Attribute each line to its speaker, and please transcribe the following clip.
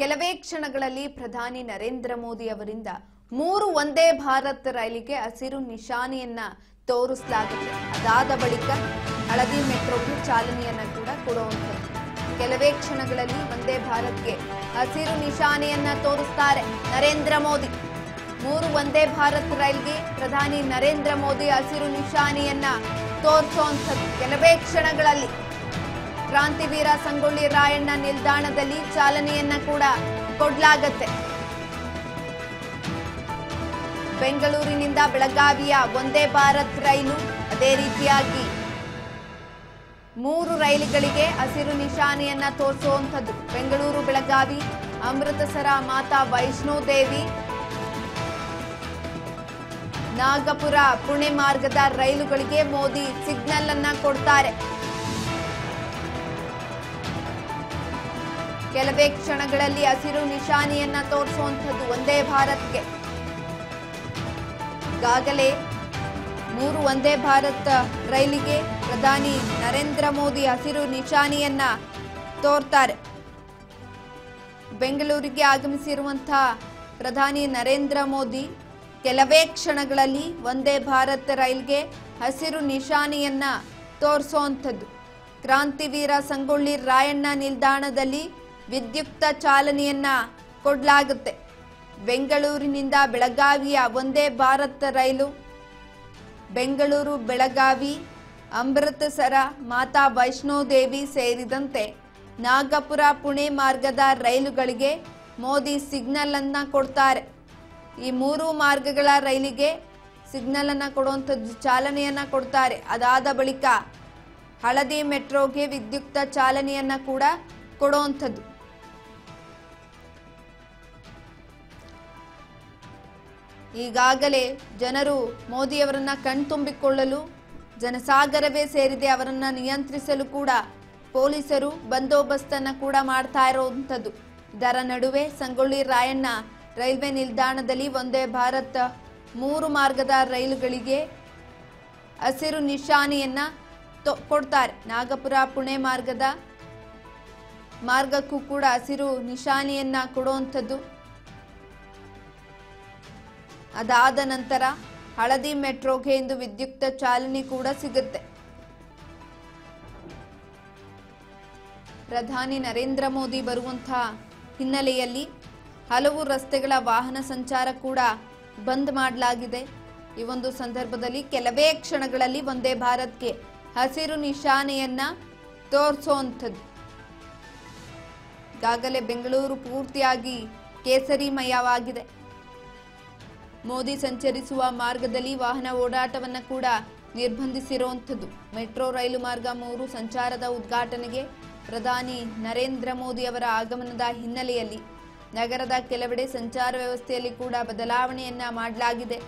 Speaker 1: ಕೆಲವೇ ಕ್ಷಣಗಳಲ್ಲಿ ಪ್ರಧಾನಿ ನರೇಂದ್ರ ಮೋದಿ ಅವರಿಂದ 3 ವಂದೇ ಭಾರತ್ ರೈಲಿಗೆ ಹಸಿರು ನಿಶಾನೆಯನ್ನ ತೋರಿಸಲಾಗಿದೆ. ಅದಾದ ಬಳಿಕ ಹಳದಿ ಮೆಟ್ರೋಗೆ ಚಾಲನೆಯನ್ನ ಕೂಡ ಕೊಡುವಂಥದ್ದು. ಕೆಲವೇ ಕ್ಷಣಗಳಲ್ಲಿ ವಂದೇ ಭಾರತ್ಗೆ ಹಸಿರು ನಿಶಾನೆಯನ್ನ ತೋರಿಸ್ತಾರೆ ನರೇಂದ್ರ ಮೋದಿ. 3 ವಂದೇ ಭಾರತ್ ರೈಲ್ಗೆ ಪ್ರಧಾನಿ ನರೇಂದ್ರ ಮೋದಿ ಹಸಿರು ನಿಶಾನೆಯನ್ನ ತೋರಿಸುವಂಥದ್ದು. ಕೆಲವೇ ಕ್ಷಣಗಳಲ್ಲಿ ಕ್ರಾಂತಿವೀರ ಸಂಗೊಳ್ಳಿ ರಾಯಣ್ಣ ನಿಲ್ದಾಣದಲ್ಲಿ ಚಾಲನೆಯನ್ನ ಕೂಡ ಕೊಡಲಾಗುತ್ತೆ. ಬೆಂಗಳೂರಿನಿಂದ ಬೆಳಗಾವಿಯ ವಂದೇ ಭಾರತ್ ರೈಲು, ಅದೇ ರೀತಿಯಾಗಿ 3 ರೈಲುಗಳಿಗೆ ಹಸಿರು ನಿಶಾನೆಯನ್ನ ತೋರಿಸುವಂಥದ್ದು. ಬೆಂಗಳೂರು ಬೆಳಗಾವಿ, ಅಮೃತಸರ ಮಾತಾ ವೈಷ್ಣೋ ದೇವಿ, ನಾಗಪುರ ಪುಣೆ ಮಾರ್ಗದ ರೈಲುಗಳಿಗೆ ಮೋದಿ ಸಿಗ್ನಲ್ ಅನ್ನ ಕೊಡ್ತಾರೆ. ಕೆಲವೇ ಕ್ಷಣಗಳಲ್ಲಿ ಹಸಿರು ನಿಶಾನೆಯನ್ನ ತೋರಿಸುವಂಥದ್ದು ವಂದೇ ಭಾರತ್ಗೆ. ಈಗಾಗಲೇ 3 ವಂದೇ ಭಾರತ್ ರೈಲಿಗೆ ಪ್ರಧಾನಿ ನರೇಂದ್ರ ಮೋದಿ ಹಸಿರು ನಿಶಾನೆಯನ್ನ ತೋರ್ತಾರೆ. ಬೆಂಗಳೂರಿಗೆ ಆಗಮಿಸಿರುವಂತಹ ಪ್ರಧಾನಿ ನರೇಂದ್ರ ಮೋದಿ ಕೆಲವೇ ಕ್ಷಣಗಳಲ್ಲಿ ವಂದೇ ಭಾರತ್ ರೈಲ್ಗೆ ಹಸಿರು ನಿಶಾನೆಯನ್ನ ತೋರಿಸುವಂಥದ್ದು. ಕ್ರಾಂತಿವೀರ ಸಂಗೊಳ್ಳಿ ರಾಯಣ್ಣ ನಿಲ್ದಾಣದಲ್ಲಿ ವಿದ್ಯುಕ್ತ ಚಾಲನೆಯನ್ನ ಕೊಡಲಾಗುತ್ತೆ. ಬೆಂಗಳೂರಿನಿಂದ ಬೆಳಗಾವಿಯ ವಂದೇ ಭಾರತ್ ರೈಲು ಬೆಂಗಳೂರು ಬೆಳಗಾವಿ, ಅಮೃತಸರ ಮಾತಾ ವೈಷ್ಣೋ ದೇವಿ ಸೇರಿದಂತೆ ನಾಗಪುರ ಪುಣೆ ಮಾರ್ಗದ ರೈಲುಗಳಿಗೆ ಮೋದಿ ಸಿಗ್ನಲ್ ಅನ್ನ ಕೊಡ್ತಾರೆ. ಈ 3 ಮಾರ್ಗಗಳ ರೈಲಿಗೆ ಸಿಗ್ನಲ್ ಅನ್ನ ಕೊಡುವಂಥದ್ದು, ಚಾಲನೆಯನ್ನ ಕೊಡ್ತಾರೆ. ಅದಾದ ಬಳಿಕ ಹಳದಿ ಮೆಟ್ರೋಗೆ ವಿದ್ಯುಕ್ತ ಚಾಲನೆಯನ್ನ ಕೂಡ ಕೊಡುವಂಥದ್ದು. ಈಗಾಗಲೇ ಜನರು ಮೋದಿಯವರನ್ನ ಕಣ್ತುಂಬಿಕೊಳ್ಳಲು ಜನಸಾಗರವೇ ಸೇರಿದೆ. ಅವರನ್ನ ನಿಯಂತ್ರಿಸಲು ಕೂಡ ಪೊಲೀಸರು ಬಂದೋಬಸ್ತನ್ನ ಕೂಡ ಮಾಡ್ತಾ ಇರುವಂಥದ್ದು. ಇದರ ನಡುವೆ ಸಂಗೊಳ್ಳಿ ರಾಯಣ್ಣ ರೈಲ್ವೆ ನಿಲ್ದಾಣದಲ್ಲಿ ವಂದೇ ಭಾರತ್ 3 ಮಾರ್ಗದ ರೈಲುಗಳಿಗೆ ಹಸಿರು ನಿಶಾನೆಯನ್ನ ಕೊಡ್ತಾರೆ. ನಾಗಪುರ ಪುಣೆ ಮಾರ್ಗಕ್ಕೂ ಕೂಡ ಹಸಿರು ನಿಶಾನೆಯನ್ನ ಕೊಡುವಂಥದ್ದು. ಅದಾದ ನಂತರ ಹಳದಿ ಮೆಟ್ರೋಗೆ ಇಂದು ವಿದ್ಯುಕ್ತ ಚಾಲನೆ ಕೂಡ ಸಿಗುತ್ತೆ. ಪ್ರಧಾನಿ ನರೇಂದ್ರ ಮೋದಿ ಬರುವಂತಹ ಹಿನ್ನೆಲೆಯಲ್ಲಿ ಹಲವು ರಸ್ತೆಗಳ ವಾಹನ ಸಂಚಾರ ಕೂಡ ಬಂದ್ ಮಾಡಲಾಗಿದೆ. ಈ ಒಂದು ಸಂದರ್ಭದಲ್ಲಿ ಕೆಲವೇ ಕ್ಷಣಗಳಲ್ಲಿ ವಂದೇ ಭಾರತ್ಗೆ ಹಸಿರು ನಿಶಾನೆಯನ್ನ ತೋರಿಸುವಂಥದ್ದು. ಈಗಾಗಲೇ ಬೆಂಗಳೂರು ಪೂರ್ತಿಯಾಗಿ ಕೇಸರಿಮಯವಾಗಿದೆ. ಮೋದಿ ಸಂಚರಿಸುವ ಮಾರ್ಗದಲ್ಲಿ ವಾಹನ ಓಡಾಟವನ್ನ ಕೂಡ ನಿರ್ಬಂಧಿಸಿರುವಂಥದ್ದು. ಮೆಟ್ರೋ ರೈಲು ಮಾರ್ಗ 3 ಸಂಚಾರದ ಉದ್ಘಾಟನೆಗೆ ಪ್ರಧಾನಿ ನರೇಂದ್ರ ಮೋದಿ ಅವರ ಆಗಮನದ ಹಿನ್ನೆಲೆಯಲ್ಲಿ ನಗರದ ಕೆಲವೆಡೆ ಸಂಚಾರ ವ್ಯವಸ್ಥೆಯಲ್ಲಿ ಕೂಡ ಬದಲಾವಣೆಯನ್ನ ಮಾಡಲಾಗಿದೆ.